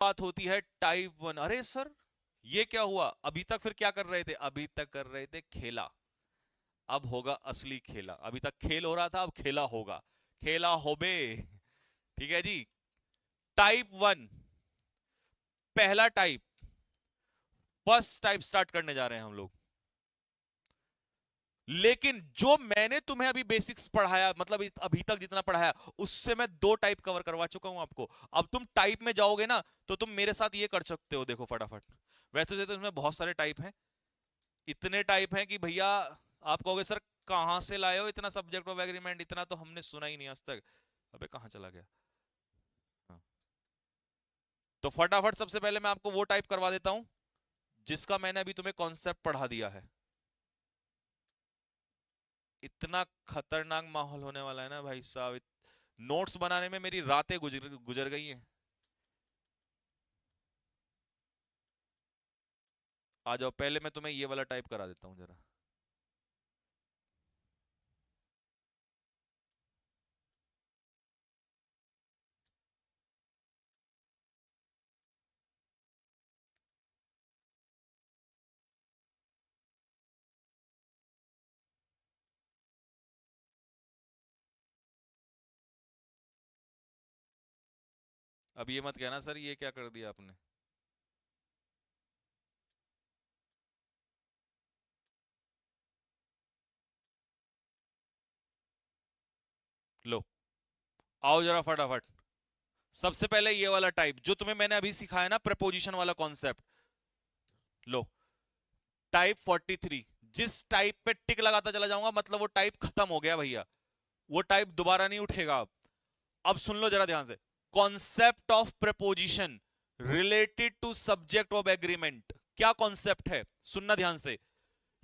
बात होती है टाइप वन। अरे सर ये क्या हुआ, अभी तक फिर क्या कर रहे थे, अभी तक कर रहे थे खेला, अब होगा असली खेला। अभी तक खेल हो रहा था, अब खेला होगा, खेला होबे। ठीक है जी। टाइप वन, पहला टाइप, फर्स्ट टाइप स्टार्ट करने जा रहे हैं हम लोग। लेकिन जो मैंने तुम्हें अभी बेसिक्स पढ़ाया, मतलब अभी तक जितना पढ़ाया, उससे मैं दो टाइप कवर करवा चुका हूं आपको। अब तुम टाइप में जाओगे ना, तो तुम मेरे साथ ये कर सकते हो, देखो फटाफट। वैसे तो इसमें बहुत सारे टाइप हैं, इतने टाइप हैं कि भैया आप कहोगे सर कहां से लाए हो इतना सब्जेक्ट ऑफ एग्रीमेंट, इतना तो हमने सुना ही नहीं आज तक। अबे कहां चला गया। हाँ। तो फटाफट सबसे पहले मैं आपको वो टाइप करवा देता हूं जिसका मैंने अभी तुम्हें कॉन्सेप्ट पढ़ा दिया है। इतना खतरनाक माहौल होने वाला है ना भाई साहब, नोट्स बनाने में मेरी रातें गुजर गुजर गई हैं। आ जाओ, पहले मैं तुम्हें ये वाला टाइप करा देता हूं जरा। अब ये मत कहना सर ये क्या कर दिया आपने। लो, आओ जरा फटाफट। सबसे पहले ये वाला टाइप जो तुम्हें मैंने अभी सिखाया ना, प्रपोजिशन वाला कॉन्सेप्ट। लो, टाइप 43। जिस टाइप पे टिक लगाता चला जाऊंगा मतलब वो टाइप खत्म हो गया भैया, वो टाइप दोबारा नहीं उठेगा। अब सुन लो जरा ध्यान से। Concept of proposition related to subject of agreement. क्या कॉन्सेप्ट है, सुनना ध्यान से।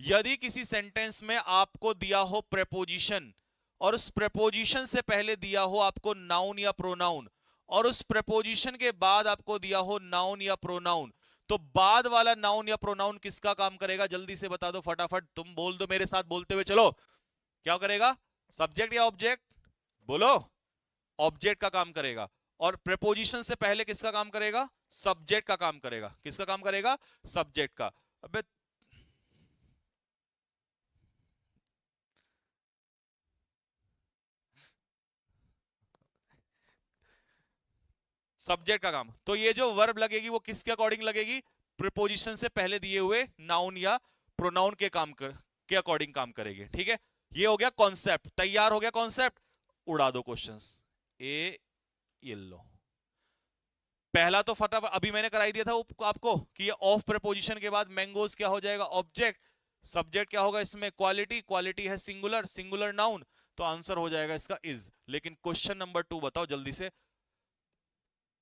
यदि किसी सेंटेंस में आपको दिया हो प्रेपोजिशन, और उस प्रेपोजिशन से पहले दिया हो आपको नाउन या प्रोनाउन, और उस प्रेपोजिशन के बाद आपको दिया हो नाउन या प्रोनाउन, तो बाद वाला नाउन या प्रोनाउन किसका काम करेगा, जल्दी से बता दो फटाफट, तुम बोल दो मेरे साथ बोलते हुए चलो। क्या करेगा, सब्जेक्ट या ऑब्जेक्ट, बोलो। ऑब्जेक्ट का काम करेगा। और प्रेपोजिशन से पहले किसका काम करेगा, सब्जेक्ट का काम करेगा। किसका काम करेगा, सब्जेक्ट का। अबे सब्जेक्ट का काम, तो ये जो वर्ब लगेगी वो किसके अकॉर्डिंग लगेगी, प्रीपोजिशन से पहले दिए हुए नाउन या प्रोनाउन के के अकॉर्डिंग काम करेगी। ठीक है, ये हो गया कॉन्सेप्ट, तैयार हो गया कॉन्सेप्ट। उड़ा दो क्वेश्चंस। ए, ये लो। पहला तो फटाफट अभी मैंने कराई दिया था आपको कि ये ऑफ प्रीपोजिशन के बाद मैंगोज क्या हो जाएगा, ऑब्जेक्ट। सब्जेक्ट क्या होगा इसमें, क्वालिटी, क्वालिटी है सिंगुलर, सिंगुलर नाउन, तो आंसर हो जाएगा इसका इज। लेकिन क्वेश्चन नंबर 2 बताओ जल्दी से।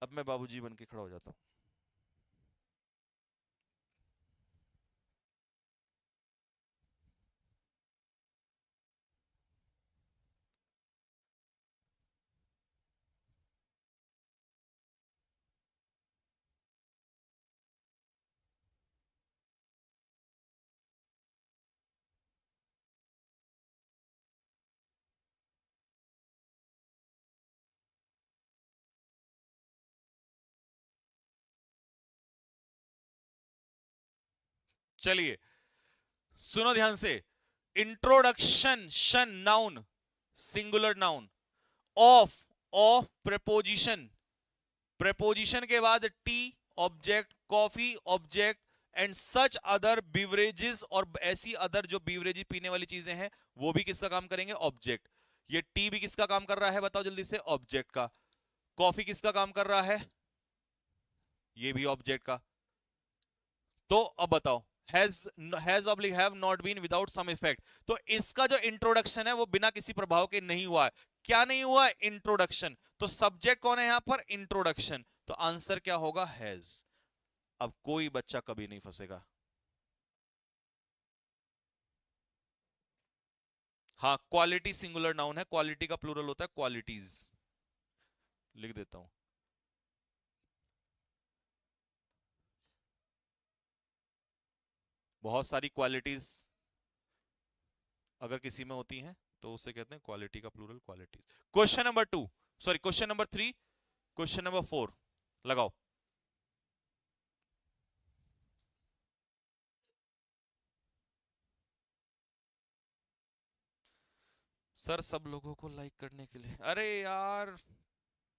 अब मैं बाबूजी बन के खड़ा हो जाता हूं। चलिए सुनो ध्यान से। इंट्रोडक्शन, शन noun, singular noun. Of, of preposition, preposition के बाद T object, coffee object, and such other beverages, और ऐसी अदर जो बिवरेज पीने वाली चीजें हैं वो भी किसका काम करेंगे, ऑब्जेक्ट। ये टी भी किसका काम कर रहा है बताओ जल्दी से, ऑब्जेक्ट का। कॉफी किसका काम कर रहा है, ये भी ऑब्जेक्ट का। तो अब बताओ, has oblique have not been without some effect. तो इसका जो इंट्रोडक्शन है वो बिना किसी प्रभाव के नहीं हुआ है। क्या नहीं हुआ, इंट्रोडक्शन। तो सब्जेक्ट कौन है यहां पर, इंट्रोडक्शन, तो आंसर क्या होगा, हैज। अब कोई बच्चा कभी नहीं फंसेगा। हाँ, क्वालिटी सिंगुलर नाउन है, क्वालिटी का प्लूरल होता है क्वालिटीज। लिख देता हूं। बहुत सारी क्वालिटीज अगर किसी में होती हैं तो उसे कहते हैं क्वालिटी का plural qualities. Question number 2, sorry question number 3, question number 4 लगाओ। सर सब लोगों को लाइक करने के लिए, अरे यार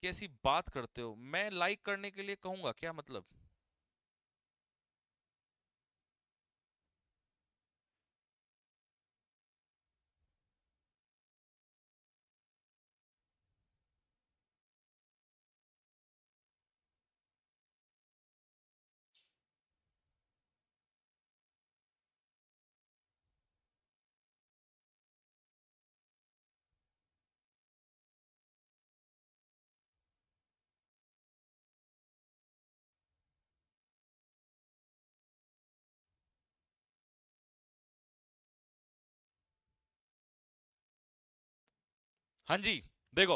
कैसी बात करते हो, मैं लाइक करने के लिए कहूंगा क्या मतलब? हाँ जी, देखो,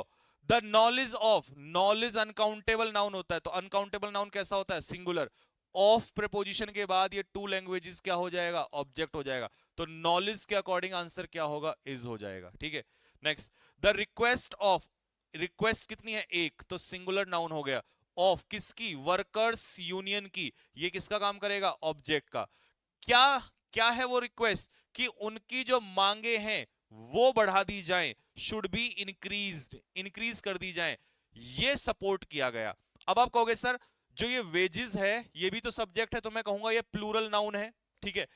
the knowledge of, knowledge uncountable noun होता है, तो अनकाउंटेबल नाउन कैसा होता है? सिंगुलर। ऑफ प्रीपोजिशन के बाद ये टू लैंग्वेजेस क्या हो जाएगा? ऑब्जेक्ट हो जाएगा। तो नॉलेज के अकॉर्डिंग आंसर क्या होगा? इज हो जाएगा। ठीक है, next, the request of, request कितनी है? एक, तो सिंगुलर नाउन हो गया। ऑफ किसकी? वर्कर्स यूनियन की। ये किसका काम करेगा? ऑब्जेक्ट का। क्या, क्या है वो रिक्वेस्ट? कि उनकी जो मांगे हैं वो बढ़ा दी जाएं, शुड बी इंक्रीज्ड, इंक्रीज कर दी जाएं, ये सपोर्ट किया गया। अब आप कहोगे सर जो ये वेजेस है ये भी तो सब्जेक्ट है, तो मैं कहूंगा ये प्लूरल नाउन है। ठीक है,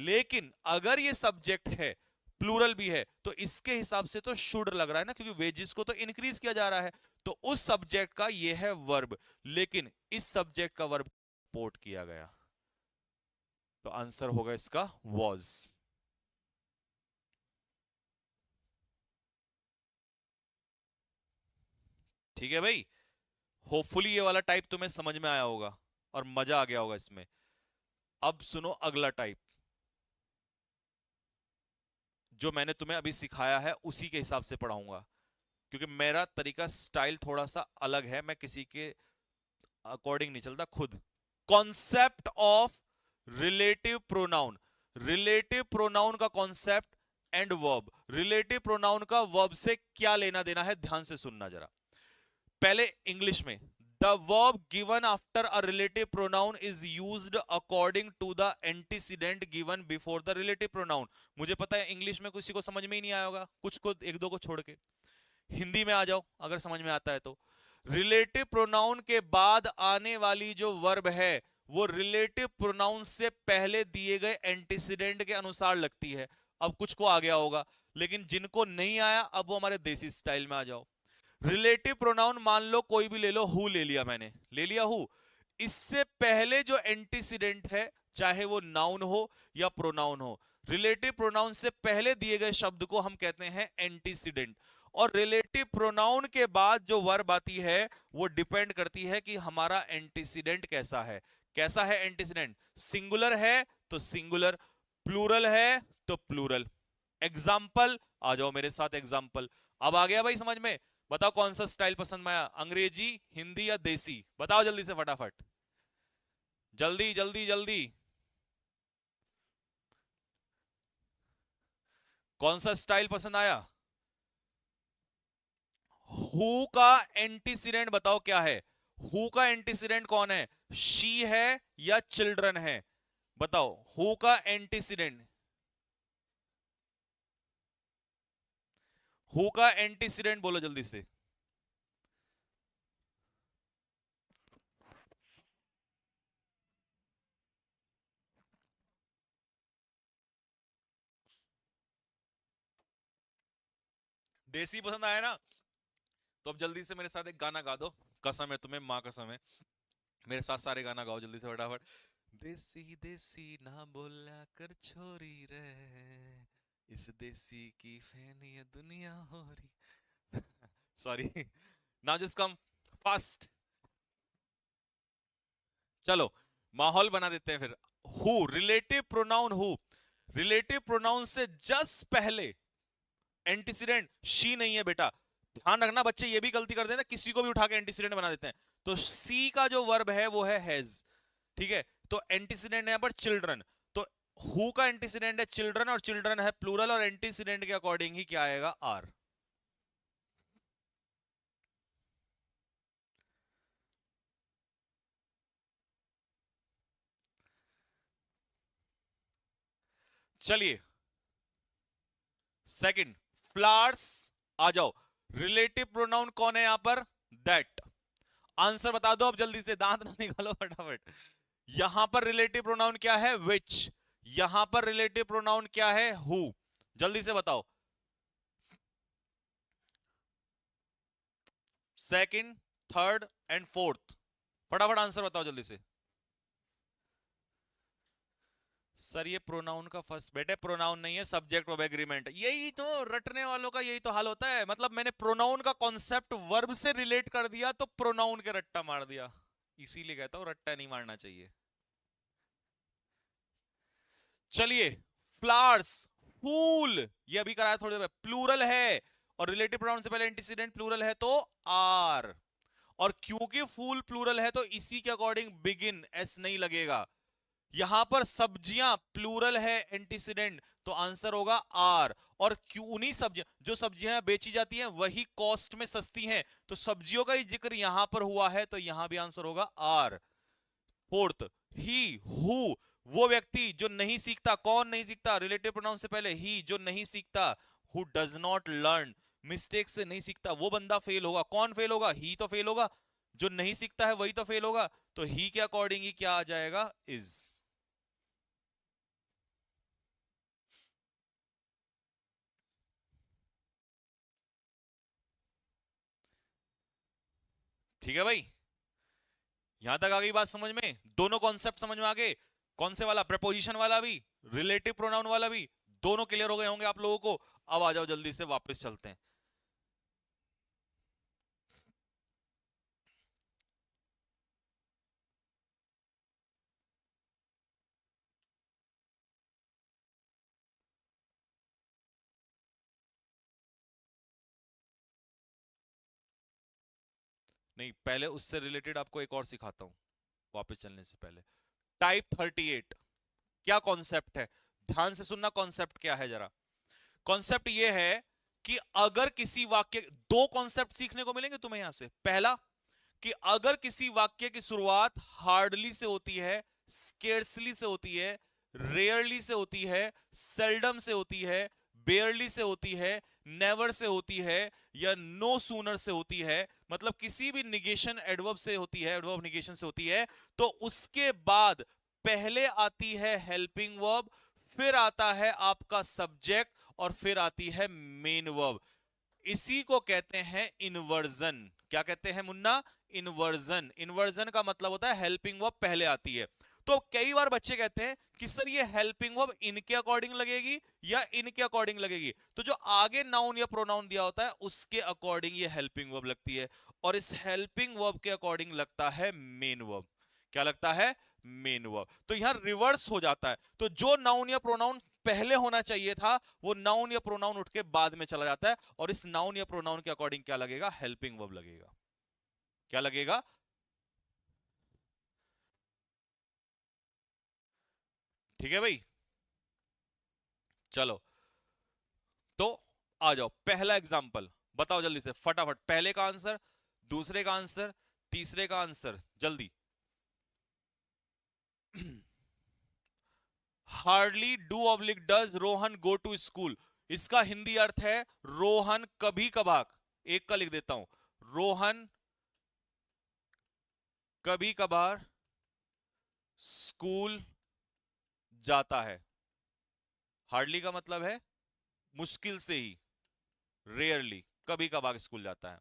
लेकिन अगर ये सब्जेक्ट है, प्लूरल भी है, तो इसके हिसाब से तो शुड लग रहा है ना, क्योंकि वेजेस को तो इंक्रीज किया जा रहा है। तो उस सब्जेक्ट का ये है वर्ब, लेकिन इस सब्जेक्ट का वर्ब सपोर्ट किया गया, तो आंसर होगा इसका वॉज। ठीक है भाई, होपफुली ये वाला टाइप तुम्हें समझ में आया होगा और मजा आ गया होगा इसमें। अब सुनो अगला टाइप, जो मैंने तुम्हें अभी सिखाया है उसी के हिसाब से पढ़ाऊंगा, क्योंकि मेरा तरीका स्टाइल थोड़ा सा अलग है, मैं किसी के अकॉर्डिंग नहीं चलता, खुद। Concept of relative pronoun, relative pronoun का concept and verb. Relative pronoun का वर्ब से क्या लेना देना है, ध्यान से सुनना जरा। पहले इंग्लिश में, the verb given after a relative pronoun is used according to the antecedent given before the relative pronoun. मुझे पता है इंग्लिश में किसी को समझ में ही नहीं आया होगा, कुछ को, एक दो को छोड़ के। हिंदी में आ जाओ अगर समझ में आता है तो। रिलेटिव प्रोनाउन के बाद आने वाली जो वर्ब है वो रिलेटिव प्रोनाउन से पहले दिए गए एंटीसीडेंट के अनुसार लगती है। अब कुछ को आ गया होगा, लेकिन जिनको नहीं आया अब वो हमारे देसी स्टाइल में आ जाओ। रिलेटिव प्रोनाउन मान लो कोई भी ले लो, हु ले लिया मैंने, ले लिया हु। इससे पहले जो एंटीसीडेंट है, चाहे वो नाउन हो या प्रोनाउन हो, रिलेटिव प्रोनाउन से पहले दिए गए शब्द को हम कहते हैं एंटीसीडेंट। और रिलेटिव प्रोनाउन के बाद जो वर्ब आती है वो डिपेंड करती है कि हमारा एंटीसीडेंट कैसा है। कैसा है एंटीसीडेंट? सिंगुलर है तो सिंगुलर, प्लूरल है तो प्लूरल। एग्जाम्पल, आ जाओ मेरे साथ एग्जाम्पल। अब आ गया भाई समझ में? बताओ कौन सा स्टाइल पसंद में आया, अंग्रेजी, हिंदी या देसी? बताओ जल्दी से फटाफट, जल्दी जल्दी जल्दी। कौन सा स्टाइल पसंद आया? हु का एंटीसीडेंट बताओ क्या है? हु का एंटीसीडेंट कौन है? शी है या चिल्ड्रन है? बताओ हु का एंटीसीडेंट, हु का एंटीसीडेंट बोलो जल्दी से। देसी पसंद आया ना? तो अब जल्दी से मेरे साथ एक गाना गा दो, कसम है तुम्हें, माँ कसम है। मेरे साथ सारे गाना गाओ जल्दी से फटाफट। देसी देसी ना बोला कर छोरी रे, इस देसी की फैन ये दुनिया हो रही। Sorry, now just come fast. चलो माहौल बना देते हैं फिर। Who, relative pronoun who, relative pronoun से जस्ट पहले एंटीसीडेंट शी नहीं है बेटा। ध्यान रखना बच्चे, ये भी गलती करते हैं ना, किसी को भी उठा के एंटीसीडेंट बना देते हैं। तो सी का जो वर्ब है वो है हैज। ठीक है, तो एंटीसीडेंट है यहाँ पर चिल्ड्रन। तो हु का एंटीसीडेंट है चिल्ड्रन, और चिल्ड्रन है प्लूरल, और एंटीसीडेंट के अकॉर्डिंग ही क्या आएगा? आर। चलिए, सेकंड, फ्लावर्स, आ जाओ। रिलेटिव प्रोनाउन कौन है यहां पर? दैट। आंसर बता दो अब जल्दी से, दांत ना निकालो फटाफट। यहां पर रिलेटिव प्रोनाउन क्या है? विच। यहां पर रिलेटिव प्रोनाउन क्या है? हु। जल्दी से बताओ। सेकंड, थर्ड एंड फोर्थ, फटाफट आंसर बताओ जल्दी से। सर ये प्रोनाउन का फर्स्ट, बेटे प्रोनाउन नहीं है, सब्जेक्ट ऑफ एग्रीमेंट। यही तो रटने वालों का यही तो हाल होता है। मतलब मैंने प्रोनाउन का कॉन्सेप्ट वर्ब से रिलेट कर दिया तो प्रोनाउन के रट्टा मार दिया। इसीलिए कहता हूं रट्टा नहीं मारना चाहिए। चलिए, फ्लावर्स, फूल, ये अभी कराया थोड़ी देर, प्लूरल है और रिलेटिव प्रोनाउन से पहले एंटीसीडेंट प्लूरल है तो आर। और क्योंकि फूल प्लूरल है तो इसी के अकॉर्डिंग बिगिन एस नहीं लगेगा। यहां पर सब्जियां प्लूरल है, एंटीसीडेंट, तो आंसर होगा आर। और क्यों उन्हीं सब्जियां, जो सब्जियां बेची जाती हैं वही कॉस्ट में सस्ती हैं, तो सब्जियों का ही जिक्र यहां पर हुआ है तो यहां भी आंसर होगा आर। फोर्थ, ही, हु, वो व्यक्ति जो नहीं सीखता। कौन नहीं सीखता? रिलेटिव प्रोनाउन से पहले ही, जो नहीं सीखता। Who does not learn, mistake से नहीं सीखता, वो बंदा फेल होगा। कौन फेल होगा? ही तो फेल होगा। जो नहीं सीखता है वही तो फेल होगा। तो ही के अकॉर्डिंग ही क्या आ जाएगा? इज। ठीक है भाई, यहां तक आ गई बात समझ में? दोनों कॉन्सेप्ट समझ में आ गए? कौन से वाला? प्रपोजिशन वाला भी, रिलेटिव प्रोनाउन वाला भी, दोनों क्लियर हो गए होंगे आप लोगों को। अब आ जाओ जल्दी से, वापस चलते हैं। नहीं, पहले उससे रिलेटेड आपको एक और सिखाता हूं, वापस चलने से पहले। टाइप 38 क्या कॉन्सेप्ट है? ध्यान से सुनना, कॉन्सेप्ट क्या है जरा। कॉन्सेप्ट ये है कि अगर किसी वाक्य, दो कॉन्सेप्ट सीखने को मिलेंगे तुम्हें यहां से। पहला, कि अगर किसी वाक्य की शुरुआत हार्डली से होती है, स्केर्सली से होती है, रेयरली से होती है, सेल्डम से होती है, बेयरली से होती है, नेवर से होती है, या नो सूनर से होती है, मतलब किसी भी निगेशन एडवर्ब से होती है, एडवर्ब निगेशन से होती है, तो उसके बाद पहले आती है हेल्पिंग वर्ब, फिर आता है आपका सब्जेक्ट, और फिर आती है मेन वर्ब। इसी को कहते हैं इन्वर्जन। क्या कहते हैं मुन्ना? इन्वर्जन। इन्वर्जन का मतलब होता है हेल्पिंग वर्ब पहले आती है। तो कई बार बच्चे कहते हैं कि सर ये हेल्पिंग वर्ब इनके अकॉर्डिंग लगेगी या इनके अकॉर्डिंग लगेगी। तो जो आगे नाउन या प्रोनाउन दिया होता है उसके अकॉर्डिंग ये हेल्पिंग वर्ब लगती है, और इस हेल्पिंग वर्ब के अकॉर्डिंग लगता है मेन वर्ब। क्या लगता है? Main verb. तो यहां रिवर्स हो जाता है। तो जो नाउन या प्रोनाउन पहले होना चाहिए था वो नाउन या प्रोनाउन उठ के बाद में चला जाता है, और इस नाउन या प्रोनाउन के अकॉर्डिंग क्या लगेगा? हेल्पिंग वर्ब लगेगा। क्या लगेगा? ठीक है भाई, चलो। तो आ जाओ, पहला एग्जांपल बताओ जल्दी से फटाफट। पहले का आंसर, दूसरे का आंसर, तीसरे का आंसर, जल्दी। Hardly do oblique does Rohan go to school, इसका हिंदी अर्थ है रोहन कभी कभार, एक का लिख देता हूं, रोहन कभी कभार स्कूल जाता है। हार्डली का मतलब है मुश्किल से ही, रेयरली, कभी कभार स्कूल जाता है।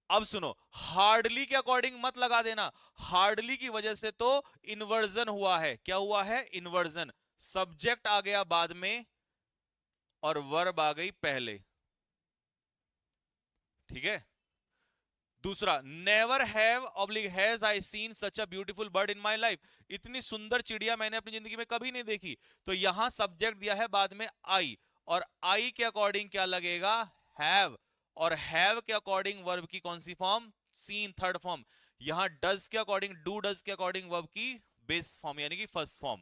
अब सुनो, हार्डली के अकॉर्डिंग मत लगा देना, हार्डली की वजह से तो इन्वर्जन हुआ है। क्या हुआ है? इन्वर्जन। सब्जेक्ट आ गया बाद में और वर्ब आ गई पहले। ठीक है। दूसरा, never have oblique has I seen such a beautiful bird in my life, इतनी सुंदर चिड़िया मैंने अपनी जिंदगी में कभी नहीं देखी। तो यहां सब्जेक्ट दिया है बाद में आई, और आई के अकॉर्डिंग क्या लगेगा? हैव। और हैव के अकॉर्डिंग वर्ब की कौन सी फॉर्म? Seen, third form. यहां डज के अकॉर्डिंग, डू डज के अकॉर्डिंग वर्ब की बेस फॉर्म यानी कि first form.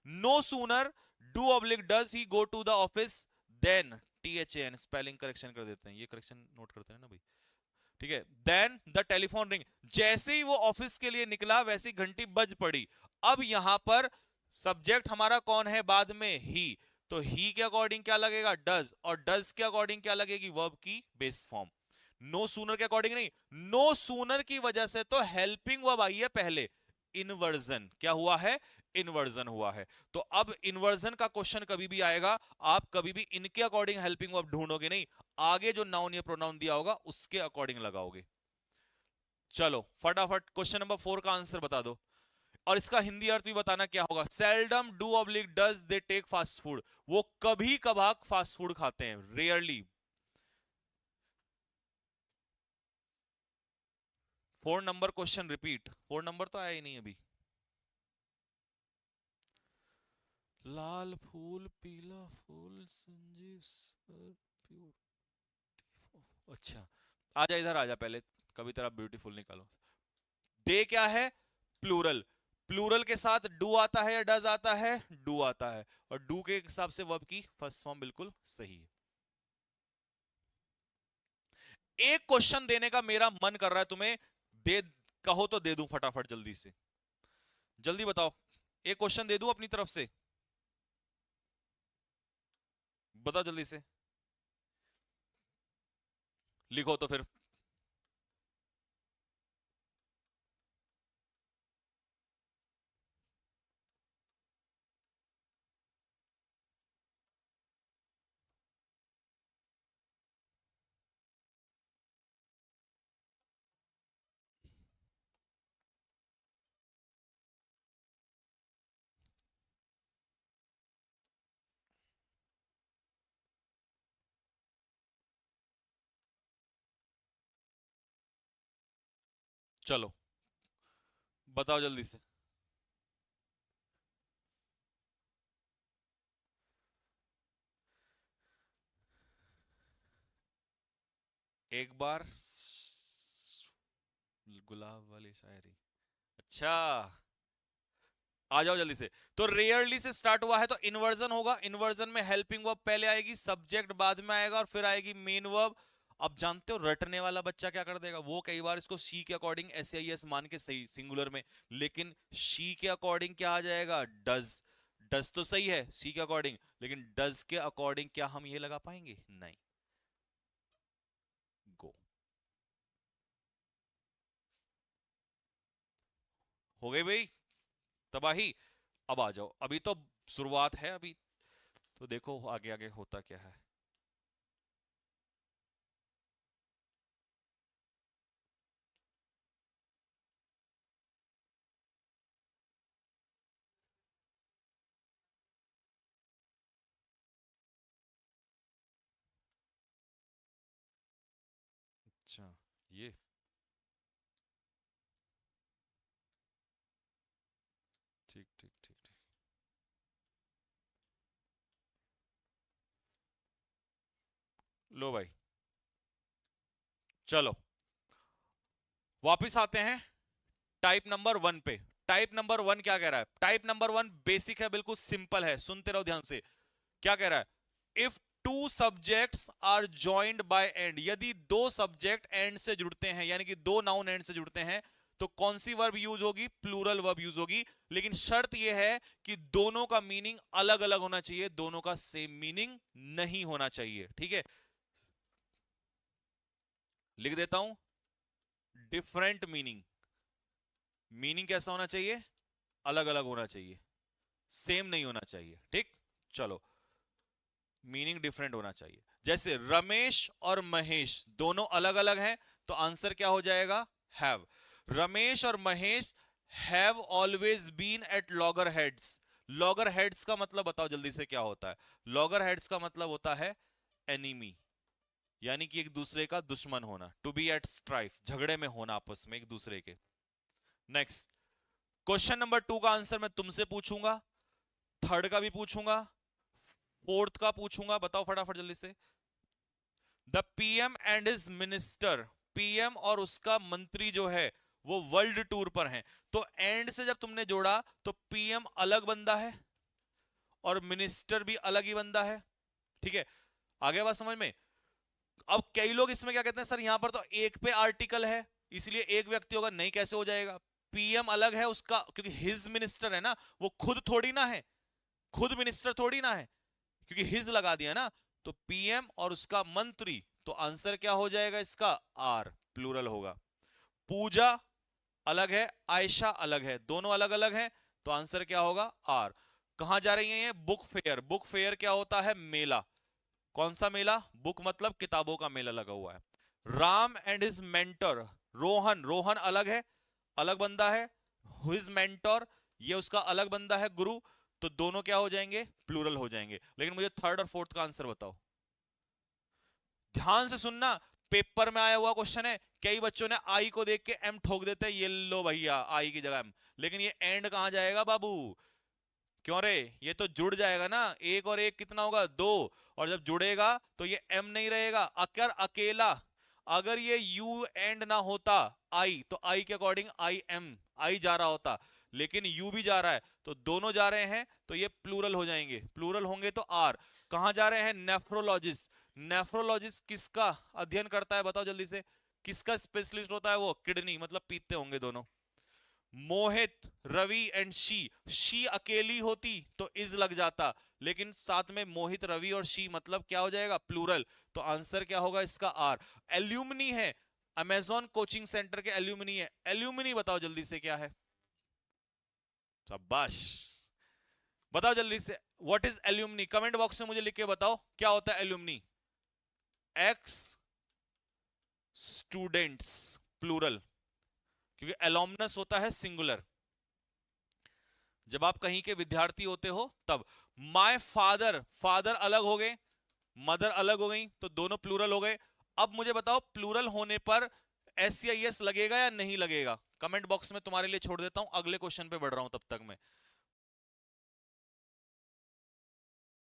No sooner do oblique does he go to the office then, THAN spelling correction कर देते हैं, ये करेक्शन नोट करते हैं ना भाई। ठीक है। देन द टेलीफोन रिंग, जैसे ही वो ऑफिस के लिए निकला वैसे ही घंटी बज पड़ी। अब यहां पर सब्जेक्ट हमारा कौन है बाद में? ही। तो ही के अकॉर्डिंग क्या लगेगा, डज, और डज के अकॉर्डिंग क्या लगेगी, वर्ब की बेस फॉर्म। नो सूनर के अकॉर्डिंग नहीं, नो सूनर की वजह से तो हेल्पिंग वर्ब आई है पहले, इनवर्जन क्या हुआ है, इनवर्जन हुआ है। तो अब इनवर्जन का क्वेश्चन कभी भी आएगा, आप कभी भी इनके अकॉर्डिंग हेल्पिंग वर्ब ढूंढोगे नहीं, आगे जो नाउन या प्रोनाउन दिया होगा उसके अकॉर्डिंग लगाओगे। चलो फटाफट क्वेश्चन नंबर 4 का आंसर बता दो, और इसका हिंदी अर्थ भी बताना क्या होगा। Seldom do oblique does they take fast food, वो कभी कभार फास्ट फूड खाते हैं, rarely. 4 number question repeat, 4 number तो आया ही नहीं अभी। लाल फूल पीला फूल संजीव सर ब्यूटीफुल, अच्छा आजा इधर आजा पहले, कभी तरह ब्यूटीफुल निकालो। दे क्या है, प्लूरल, प्लूरल के साथ डू आता है या डज आता है, डू आता है, और डू के हिसाब से वर्ब की फर्स्ट फॉर्म बिल्कुल सही है। एक क्वेश्चन देने का मेरा मन कर रहा है तुम्हें, दे कहो तो दे दूं फटाफट, जल्दी से जल्दी बताओ, एक क्वेश्चन दे दूं अपनी तरफ से, बताओ जल्दी से, लिखो तो फिर। चलो बताओ जल्दी से। एक बार गुलाब वाली शायरी, अच्छा आ जाओ जल्दी से। तो रेयरली से स्टार्ट हुआ है तो इन्वर्जन होगा, इन्वर्जन में हेल्पिंग वर्ब पहले आएगी, सब्जेक्ट बाद में आएगा, और फिर आएगी मेन वर्ब। अब जानते हो रटने वाला बच्चा क्या कर देगा, वो कई बार इसको शी के अकॉर्डिंग एस आई एस मान के सही सिंगुलर में, लेकिन शी के अकॉर्डिंग क्या आ जाएगा, डज। डज तो सही है शी के अकॉर्डिंग, लेकिन डज के अकॉर्डिंग क्या हम ये लगा पाएंगे, नहीं। गो, हो गई भाई तबाही। अब आ जाओ, अभी तो शुरुआत है अभी, तो देखो आगे आगे होता क्या है। अच्छा ये, ठीक ठीक ठीक ठीक, लो भाई, चलो वापिस आते हैं टाइप नंबर 1 पे। टाइप नंबर 1 क्या कह रहा है, टाइप नंबर 1 बेसिक है, बिल्कुल सिंपल है, सुनते रहो ध्यान से। क्या कह रहा है, if two subjects are joined by and, यदि दो सब्जेक्ट एंड से जुड़ते हैं, यानी कि दो नाउन एंड से जुड़ते हैं, तो कौन सी वर्ब यूज होगी, प्लूरल वर्ब यूज होगी। लेकिन शर्त यह है कि दोनों का मीनिंग अलग अलग होना चाहिए, दोनों का सेम मीनिंग नहीं होना चाहिए, ठीक है। लिख देता हूं, डिफरेंट मीनिंग, मीनिंग कैसा होना चाहिए, अलग अलग होना चाहिए, सेम नहीं होना चाहिए, ठीक। चलो, मीनिंग डिफरेंट होना चाहिए। जैसे रमेश और महेश दोनों अलग अलग हैं, तो आंसर क्या हो जाएगा, हैव। रमेश और Mahesh have always been at loggerheads. Loggerheads का मतलब बताओ जल्दी से क्या होता है, लॉगर हेड्स का मतलब होता है एनिमी, यानी कि एक दूसरे का दुश्मन होना, टू बी एट स्ट्राइफ, झगड़े में होना आपस में एक दूसरे के। नेक्स्ट, क्वेश्चन नंबर 2 का आंसर मैं तुमसे पूछूंगा, थर्ड का भी पूछूंगा, फोर्थ का पूछूंगा, बताओ फटाफट जल्दी से। The PM and his minister, PM और उसका मंत्री जो है वो वर्ल्ड टूर पर हैं, तो एंड से जब तुमने जोड़ा तो पीएम अलग बंदा है और मिनिस्टर भी अलग ही बंदा है, ठीक है। आगे बात समझ में। अब कई लोग इसमें क्या कहते हैं, सर यहां पर तो एक पे आर्टिकल है इसलिए एक व्यक्ति होगा, नहीं कैसे हो जाएगा, पीएम अलग है उसका, क्योंकि हिज मिनिस्टर है ना, वो खुद थोड़ी ना है, खुद मिनिस्टर थोड़ी ना है, क्योंकि हिज लगा दिया ना, तो पीएम और उसका मंत्री, तो आंसर क्या हो जाएगा इसका? आर, प्लूरल होगा। पूजा अलग है, आयशा अलग है, दोनों अलग अलग हैं, तो आंसर क्या होगा? आर। कहां जा रही है ये? Book fair. बुक फेयर क्या होता है? मेला। कौन सा मेला? बुक मतलब किताबों का मेला लगा हुआ है। Ram and his mentor, Rohan, Rohan अलग है, अलग बंदा है। हिज मेंटर, ये उसका अलग बंदा है, गुरु। तो दोनों क्या हो जाएंगे? प्लूरल हो जाएंगे। लेकिन मुझे थर्ड और फोर्थ का आंसर बताओ। ध्यान से सुनना, पेपर में आया हुआ क्वेश्चन है। कई बच्चों ने आई को देख के एम ठोक देते हैं, ये लो भैया आई की जगह एम। लेकिन ये एंड कहां जाएगा बाबू? क्यों रे? ये तो जुड़ जाएगा ना, एक और एक कितना होगा? दो। और जब जुड़ेगा तो ये एम नहीं रहेगा। अगर अकेला, अगर ये यू एंड ना होता आई, तो आई के अकॉर्डिंग आई एम, आई जा रहा होता। लेकिन यू भी जा रहा है, तो दोनों जा रहे हैं, तो ये प्लूरल हो जाएंगे। प्लूरल होंगे तो आर। कहां जा रहे हैं? नेफ्रोलॉजिस्ट। नेफ्रोलॉजिस्ट किसका अध्ययन करता है बताओ जल्दी से? किसका स्पेशलिस्ट होता है वो? किडनी, मतलब पीते होंगे दोनों। मोहित, रवि एंड शी अकेली होती तो इज लग जाता, लेकिन साथ में मोहित, रवि और शी, मतलब क्या हो जाएगा? प्लूरल। तो आंसर क्या होगा इसका? आर। एल्यूमिनी है, अमेजॉन कोचिंग सेंटर के एल्यूमिनी है। एल्यूमिनी बताओ जल्दी से क्या है? शाबाश, बताओ जल्दी से। What is alumni? Comment box में मुझे लिख के बताओ क्या होता है एल्यूमिनी। एक्स स्टूडेंट्स, प्लूरल, क्योंकि एलोमनस होता है सिंगुलर। जब आप कहीं के विद्यार्थी होते हो तब। माय फादर, फादर अलग हो गए, मदर अलग हो गई, तो दोनों प्लूरल हो गए। अब मुझे बताओ प्लूरल होने पर एस या एस लगेगा या नहीं लगेगा? कमेंट बॉक्स में तुम्हारे लिए छोड़ देता हूं, अगले क्वेश्चन पे बढ़ रहा हूं तब तक मैं।